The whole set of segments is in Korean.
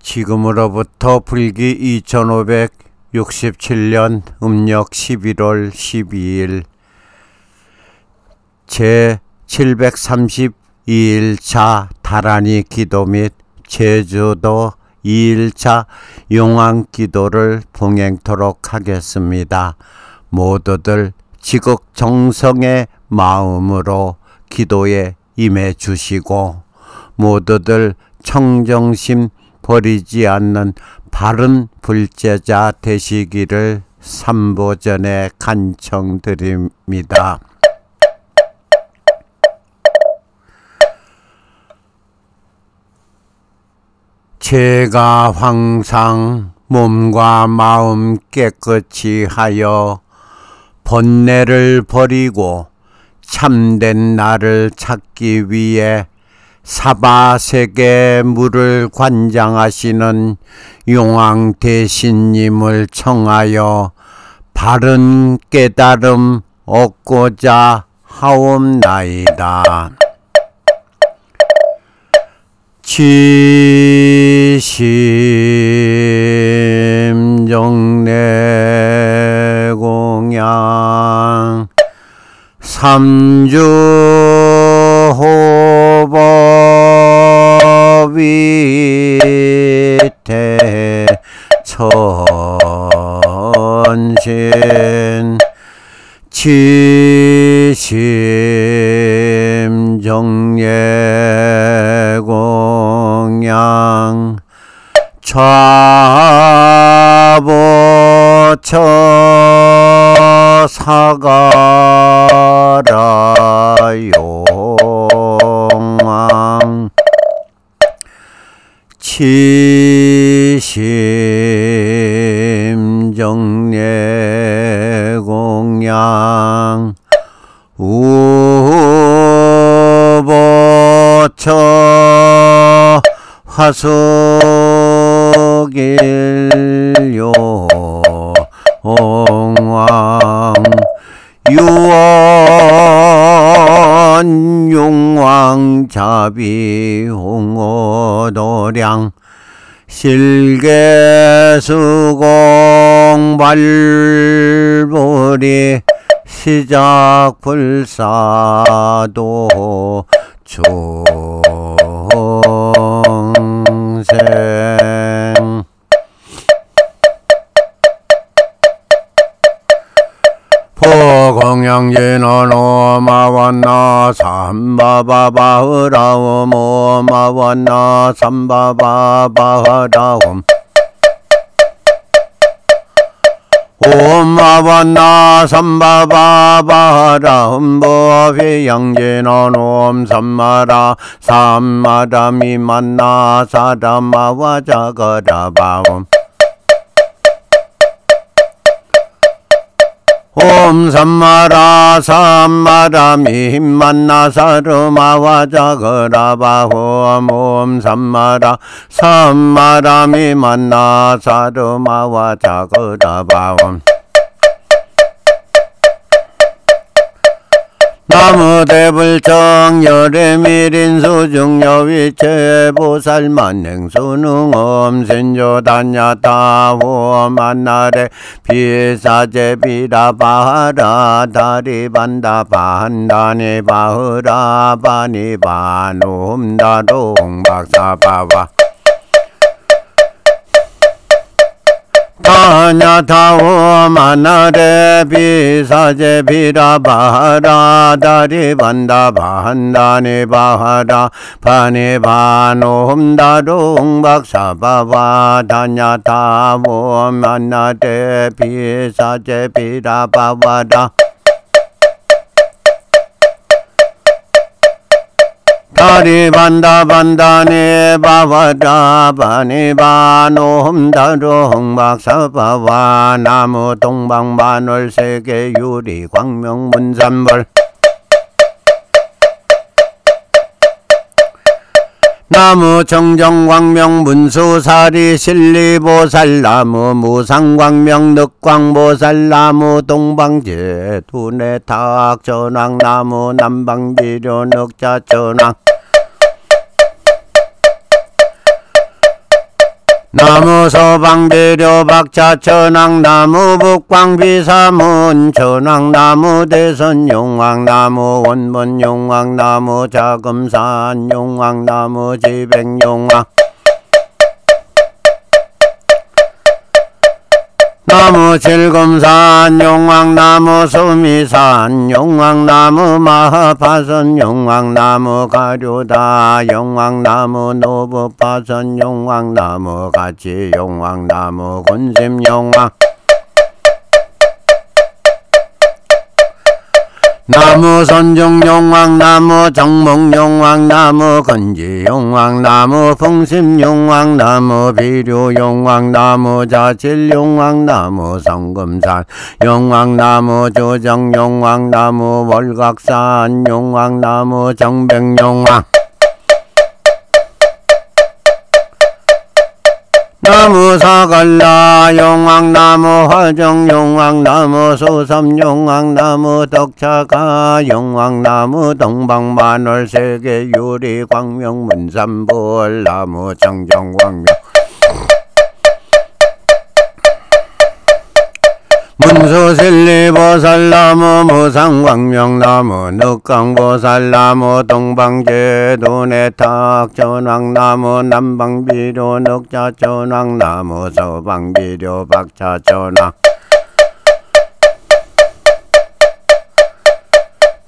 지금으로부터 불기 2567년 음력 11월 12일 제732일차 다란이 기도 및 제주도 2일차 용왕기도를 봉행토록 하겠습니다. 모두들 지극정성의 마음으로 기도에 임해 주시고 모두들 청정심 버리지 않는 바른 불제자 되시기를 삼보전에 간청드립니다. 제가 항상 몸과 마음 깨끗이 하여 번뇌를 버리고 참된 나를 찾기 위해 사바세계 물을 관장하시는 용왕대신님을 청하여 바른 깨달음 얻고자 하옵나이다. 지심정례공양 삼주호법위태 천신 지심정례공양 좌보처 사가라용왕 지심정례공양 우보처 화속일용왕 유원용왕자비홍어도량 실계수공발불이 시작불사도 중생 포공양진원 오마완나 삼바바바흐라움 오마완나 삼바바바흐라움 오마완나 삼바바바라움 보휘양진원 옴 삼마라 삼마라미만나 사라마와 자거라바움 옴 삼마라 삼마라미 만나 사르마와 자거라바홈 옴 삼마라 삼마라미 만나 사르마와 자거라바홈 나무대불정 여래미린수중여위체보살만행수능엄 신조단야타호 만나래 비사제비라바하라 다리반다반다니바흐라 바니바놈다롱박사바와 타냐타오 만나래 비사제비라바하라 다리반다반다니바하라 바니바놈다롱박사바와 타냐타오 만나래 비사제비라바하라 다리반다반다니 바와라 바니바놈다롱박사바와 나무 동방반월 세계 유리 광명문산벌 나무 정정광명 문수사리 실리보살 나무 무상광명 늑광보살 나무 동방제 두뇌탁 전왕 나무 남방비료 늑자 전왕 나무 서방비료 박자천왕 나무 북광비사문 천왕나무 대선용왕나무 원본용왕나무 자금산 용왕나무 지백용왕 나무 칠금산 용왕나무 수미산 용왕나무 마하파선 용왕나무 가류다 용왕나무 노부파선 용왕나무 가치 용왕나무 군심용왕 나무 선중용왕나무 정목용왕나무 건지용왕나무 풍심용왕나무 비료용왕나무 자칠용왕나무 성금산 용왕나무 조정용왕나무 월각산 용왕나무 정백용왕 나무 사갈라 용왕나무 화정용왕나무 소삼용왕나무 덕차가 용왕나무 동방만월 세계유리 광명문산볼 나무 정정광명 문수실리보살나무 무상광명나무 늑강보살나무 동방제도내탁 전왕나무 남방비료 늑자전왕나무 서방비료 박차전왕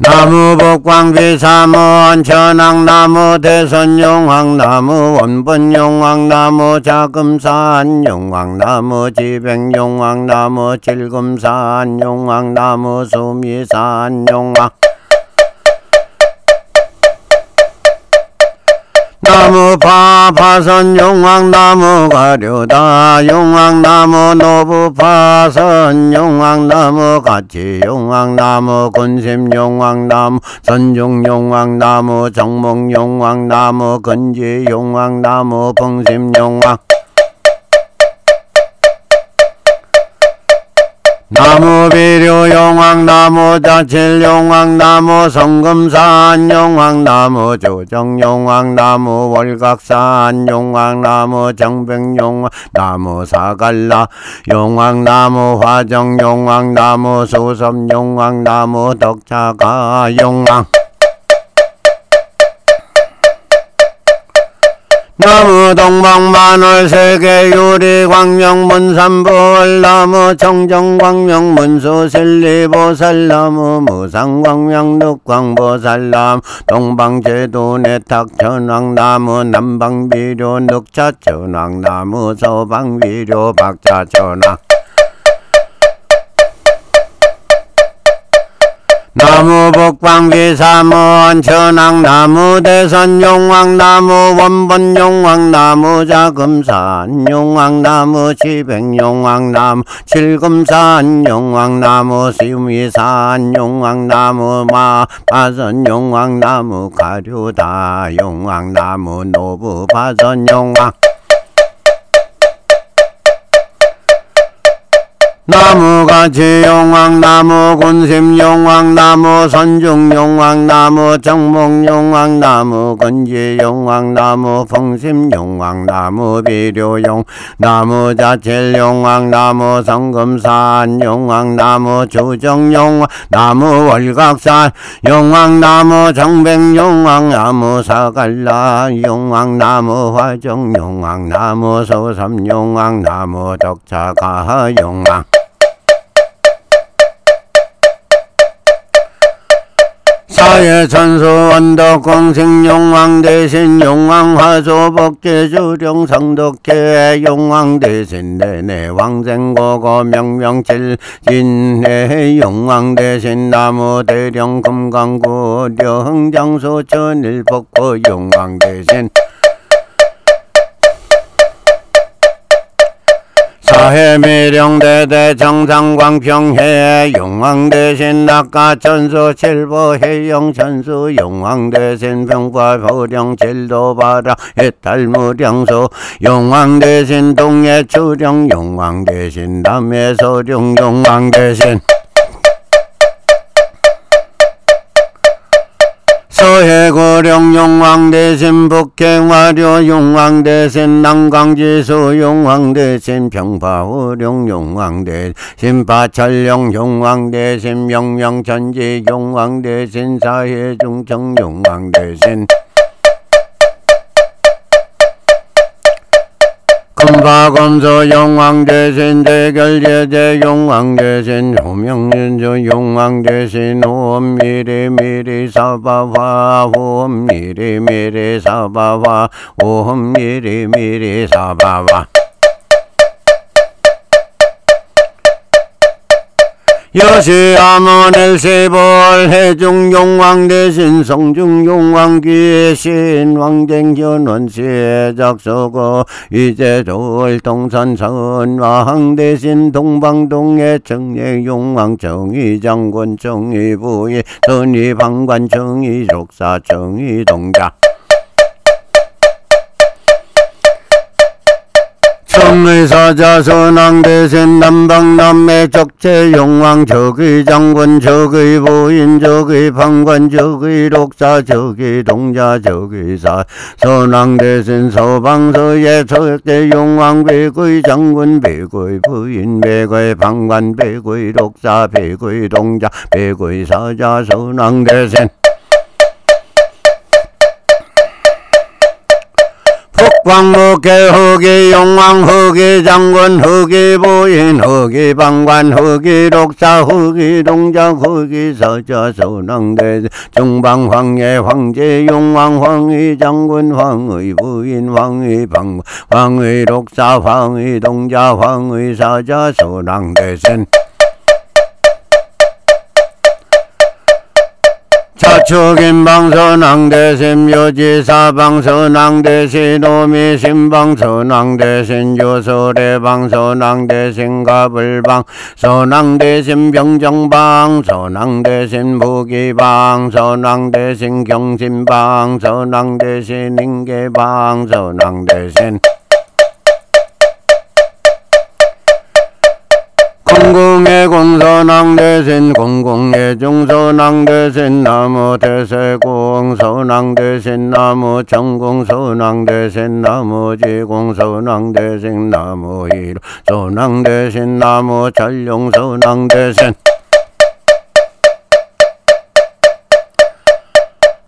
나무 복광비사문 천왕나무 대선용왕나무 원본용왕나무 자금산 용왕나무 지백용왕나무 칠금산 용왕나무 수미산 용왕 나무 파파선 용왕나무 가류다 용왕나무 노부파선 용왕나무 가치 용왕나무 군심 용왕나무 선중 용왕나무 정목 용왕나무 건지 용왕나무 풍심 용왕 나무 비료 용왕나무 자칠 용왕나무 성금산 용왕나무 조정 용왕나무 월각산 용왕나무 정백용왕나무 사갈라 용왕나무 화정 용왕나무 수섭 용왕나무 덕차가 용왕 나무 동방만월 세계유리 광명문산볼 나무 청정광명문수실리보살나무 무상광명늑광보살나무 동방제도내탁 천왕나무 남방비료 늑차천왕나무 서방비료 박차천왕 나무 복방비사문 천왕나무 대선용왕나무 원본용왕나무 자금산 용왕나무 지백용왕나무 칠금산 용왕나무 시미산 용왕나무 마파선 용왕나무 가류다 용왕나무 노부파선 용왕 나무가치 용왕나무 군심 용왕나무 선중 용왕나무 정목 용왕나무 건지 용왕나무 풍심 용왕나무 비료 용나무 자칠 용왕나무 성금산 용왕나무 주정 용왕나무 월각산 용왕나무 정백 용왕나무 사갈라 용왕나무 화정 용왕나무 소삼 용왕나무 덕차가 용왕 사회천수 원덕공생 용왕 대신 용왕 화조 복제주령 성덕회 용왕 대신 내내 왕생고고 명명칠 진해 용왕 대신 나무 대령 금강구 령장소 천일복고 용왕 대신 사해미령대대 정상광평해 용왕대신 낙가천수 칠보해영천수 용왕대신 평과보령 칠도바라 해탈무령수 용왕대신 동해추령 용왕대신 남해소령 용왕대신 서해고령 용왕대신 북해화료 용왕대신 남강지수 용왕대신 평파호령 용왕대신 파철령 용왕대신 명명천지 용왕대신 사해중청 용왕대신 금파검소 용왕대신 대결제제 용왕대신 호명윤조 용왕대신 호엄미리미리 사바화 호엄미리미리 사바화 호엄미리미리 사바화 여시아몬엘세볼 해중용왕대신 성중용왕귀신 왕댕현원시작서고 이제돌 동산선왕대신 동방동해 청례용왕 정의장군 정의부의 선의방관 정의족사 정의동자 청의사자 선왕대신 남방남해 적재용왕 적의장군 적의부인 적의방관 적의록사 적의동자 적의사 선왕대신 서방서예 적재용왕 백의장군 백의부인 백의방관 백의록사 백의동자 백의사자 선왕대신 북광목계 흑의용왕 흑의장군 흑의부인 흑의방관 흑의록사 흑의동자 흑의사자 선왕대신 중방황예 황제용왕 황의장군 황의부인 황의방관 황의록사 황의동자 황의사자 선왕대신 자축인방 선왕대신 묘지사방 선왕대신 오미신방 선왕대신 요소래방 선왕대신 가불방 선왕대신 병정방 선왕대신 무기방 선왕대신 경신방 선왕대신 인계방 선왕대신 공공의 공선왕대신 공공의 중선왕대신 나무 대세공 선왕대신 나무 정공 선왕대신 나무 지공 선왕대신 나무 이루 선왕대신 나무 전룡 선왕대신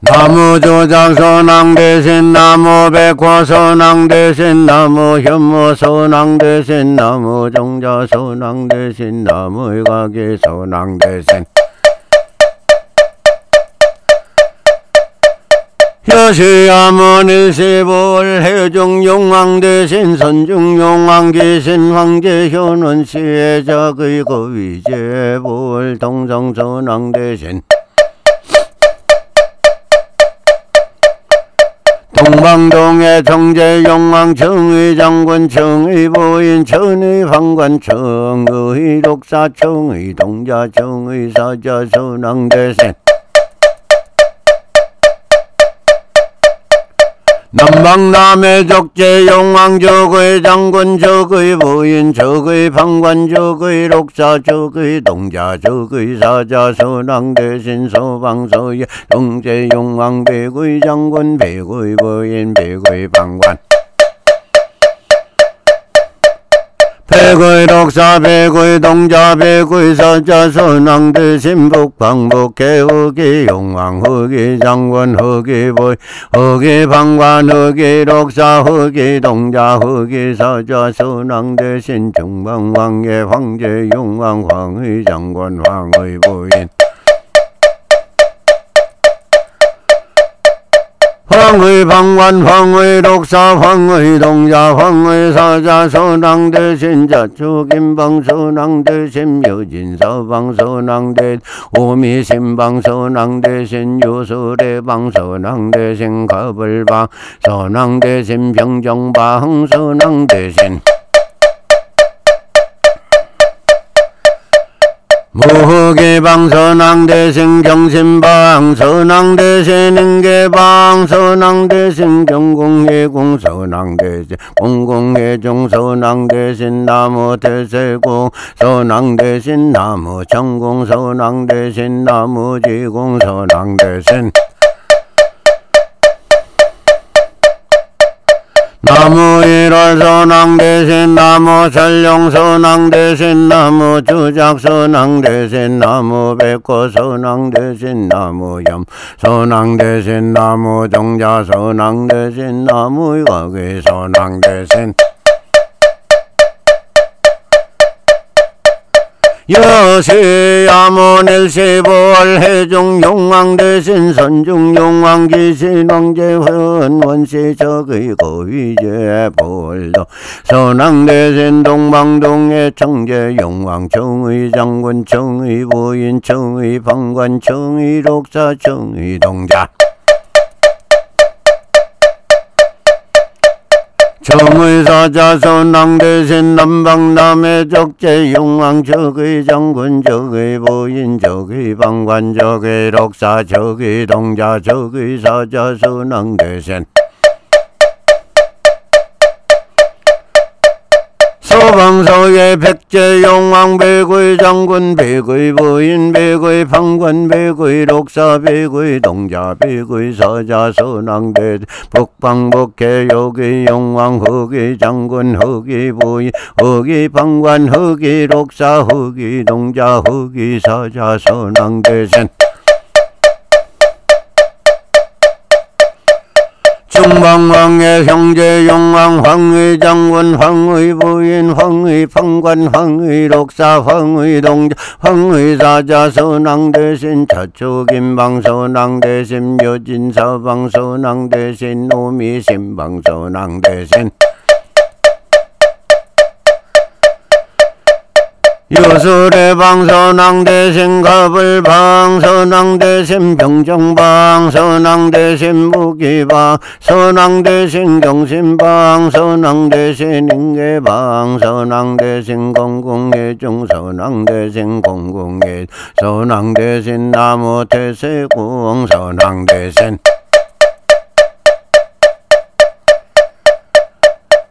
나무 조작 선왕대신 나무 백화 선왕대신 나무 현무 선왕대신 나무 종자 선왕대신 나무 가기 선왕대신 여시아몬일시볼 해중용왕대신 선중용왕귀신 황제현원시의 작의 거위제볼 동성선왕대신 동방동해 정제용왕 정의장군 정의부인 정의방관 정의록사 정의동자 정의사자 선왕대신 남방남해 적재용왕 적의장군 적의부인 적의방관 적의록사 적의동자 적의사자 선왕대신 서방서예 동제용왕 백의장군 백의부인 백의방관 백의록사 백의동자 백의사자 선왕대신 북방북해 흑의용왕 흑의장군 흑의부인 흑의방관 흑의록사 흑의동자 흑의사자 선왕대신 중방왕예 황제용왕 황의장군 황의부인 황의방관 황의록사 황의동자 황의사자 선왕대신 자축인방 선왕대신 묘진서방 선왕대신 오미신방 선왕대신 요소래방 선왕대신 가불방 선왕대신 병정방 선왕대신 무흑의방 선왕대신 경신방 선왕대신 인계방 선왕대신 경공예공 선왕대신 공공예종 선왕대신 나무 대세공 선왕대신 나무 정공 선왕대신 나무지공 선왕대신 나무 일월 선왕 대신 나무 전룡 선왕 대신 나무 주작 선왕 대신 나무 백호 선왕 대신 나무 염 선왕 대신 나무 정자 선왕 대신 나무 거기 선왕 대신 여시야문 일시볼 해중 용왕 대신 선중 용왕 기신 왕제훈 원시 적의 고위제 볼도 선왕 대신 동방동의 청제 용왕 청의 장군 청의 부인 청의 방관 청의 록사 청의 동자 청의사자 선왕 대신 남방남의 적재 용왕 적의 장군 적의 부인 적의 방관 적의 록사 적의 동자 적의 사자 선왕 대신 서방서의 백제 용왕 백의 장군 백의 부인 백의 방관 백의 록사 백의 동자 백의 사자 선왕 대신 북방북해 여기 용왕 허기 장군 허기 부인 허기 방관 허기 록사 허기 동자 허기 사자 선왕 대신 중방왕의 형제 용왕 황의 장군 황의 부인 황의 방관 황의 록사 황의 동자 황의 사자 선왕 대신 자축인방 선왕 대신 여진 서방 선왕 대신 노미 신방 선왕 대신 유술의 선왕 대신 가불방 선왕 대신 병정방 선왕 대신 무기방 선왕 대신 경신방 선왕 대신 인계방 선왕 대신 공공예중 선왕 대신 공공예 선왕 대신 나무 태세공 선왕 대신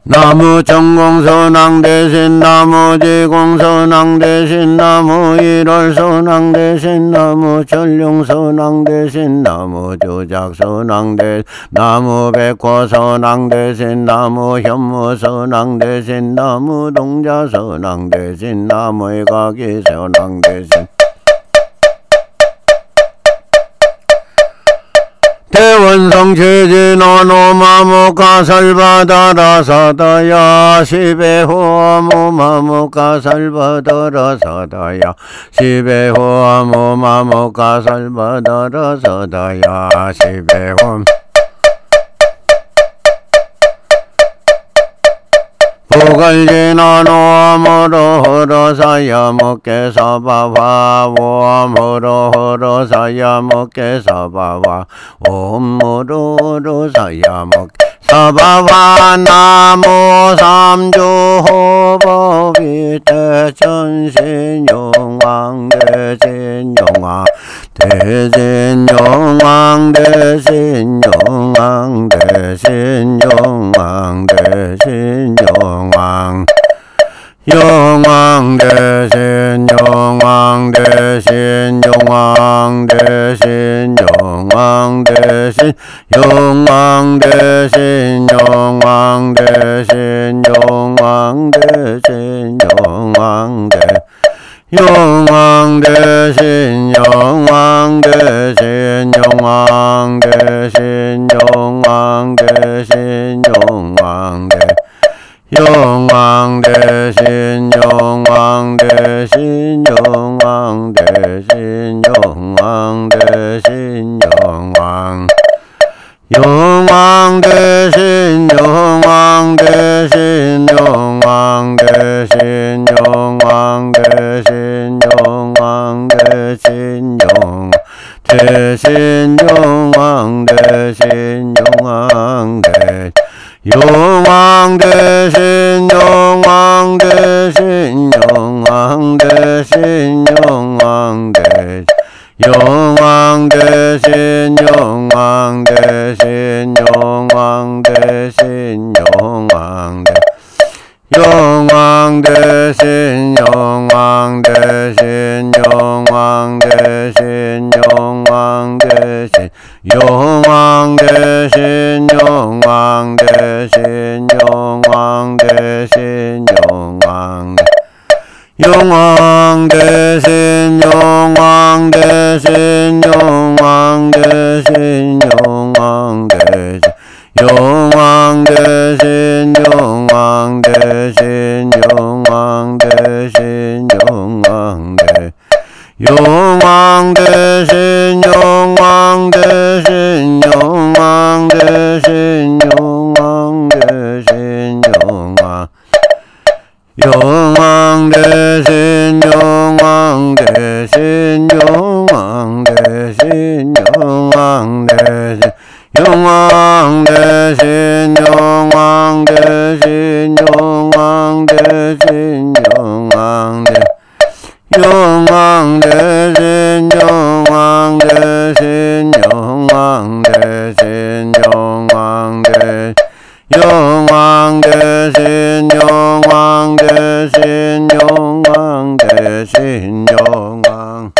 나무 전공 선왕 대신 나무 지공 선왕 대신 나무 일월 선왕 대신 나무 전룡 선왕 대신 나무 주작 선왕 대신 나무 백호 선왕 대신 나무 현무 선왕 대신 나무 동자 선왕 대신 나무의 가기 선왕 대신 대원성 제진어노 마모가살바다라 사다야 시베호아모 마모가살바다라 사다야 시베호아모 마모가살바다라 사다야 시베호 보갈진어노 아모로 호로사야 먹게사바와 오아모로 호로사야 먹게사바와 옴모로 호로사야 먹사바와 나무 삼주 호법이 대천신용왕 대신용왕 대신용왕 대신용왕 대신용왕 대신용왕 용왕 대신 용왕 대신 용왕 대신 용왕 대신 용왕 대신 용왕 대신 용왕 대신 용왕 대 용왕 대신 용왕 대신 용왕 대신 용왕 대신 용왕 대 용왕 대신 용왕 대신 용왕 대신 용왕 대신 용왕 용왕 대신 용왕 대신 용왕 대신 용왕 대신 용왕 대신 용 대신 용왕 대신 용왕 대 용왕 대신 용왕 대신 용왕 대신 용왕 대 용왕 대신 용왕 대신 용왕 대신 용왕 대 용왕 대신 용왕 대신 용왕 대신 용왕 대신 용왕 대신 용왕 대신 용왕 대신 용왕 대신 용왕 대신 용왕 대신 용왕 대신 용왕 대신 용왕 대신 용왕 대 용왕 대신 용왕 대신 용왕 대신 용왕 대신 용왕 용왕 대신 용왕 대신 용왕 대신 용왕 대신 용왕 대신 용왕 대신 용왕 대신 용왕 대 용왕 대신 용왕 대신 용왕 대신 용왕 대 용왕 대신 용왕 대신 용왕 대신 용왕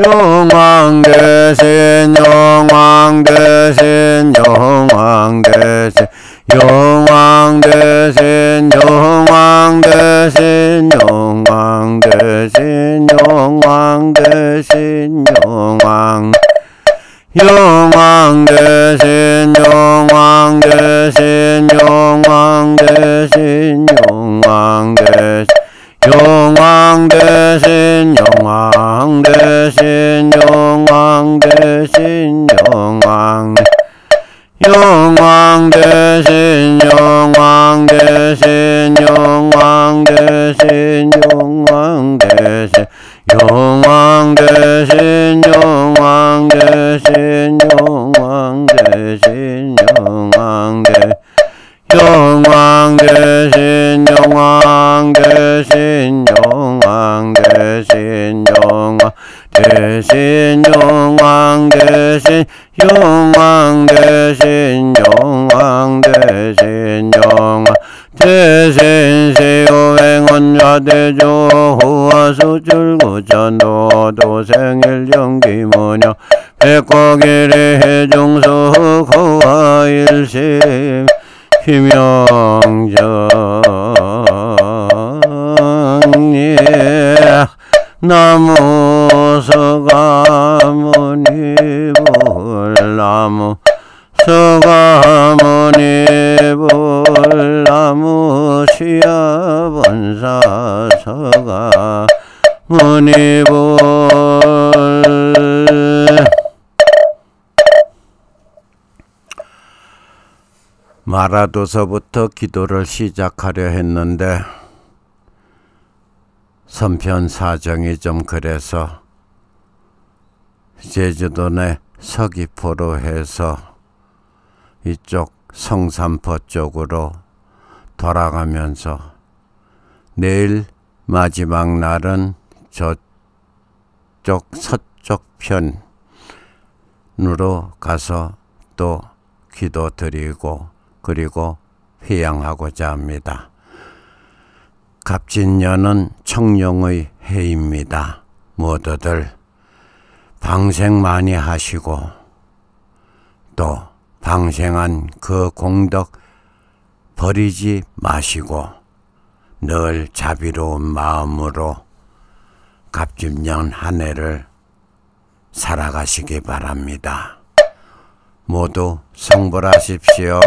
용왕 대신 용왕 대신 용왕 대신 용왕 대신 용왕 대신 용왕 대신 용왕 대신 용왕 용왕 대신 용왕 대신 용왕 대신 용왕 대신 용왕 대신 용왕 대신 용왕 대신 용왕 용왕 대신 용왕 대신 용왕 대신 용왕 대신 용왕 대신 용왕 대신 용왕 대신 용왕 대 용왕 대신 용왕 대신 용왕 대신 용왕 대신 용왕 대신 용왕 대신 용왕 대신 용왕 대신 세요행원자 대조 호화수출구전도 도생일 정기무녀 백곡일의 해종석 호화일심 희명정예 나무 서가모니불 나무 서가모니불 나무 시야본사 서가모니불 마라도서부터 기도를 시작하려 했는데 선편 사정이 좀 그래서 제주도 내 서귀포로 해서 이쪽 성산포 쪽으로 돌아가면서 내일 마지막 날은 저쪽 서쪽 편으로 가서 또 기도 드리고 그리고 회양하고자 합니다. 갑진년은 청룡의 해입니다. 모두들 방생 많이 하시고 또 방생한 그 공덕 버리지 마시고 늘 자비로운 마음으로 갑진년 한 해를 살아가시기 바랍니다. 모두 성불하십시오.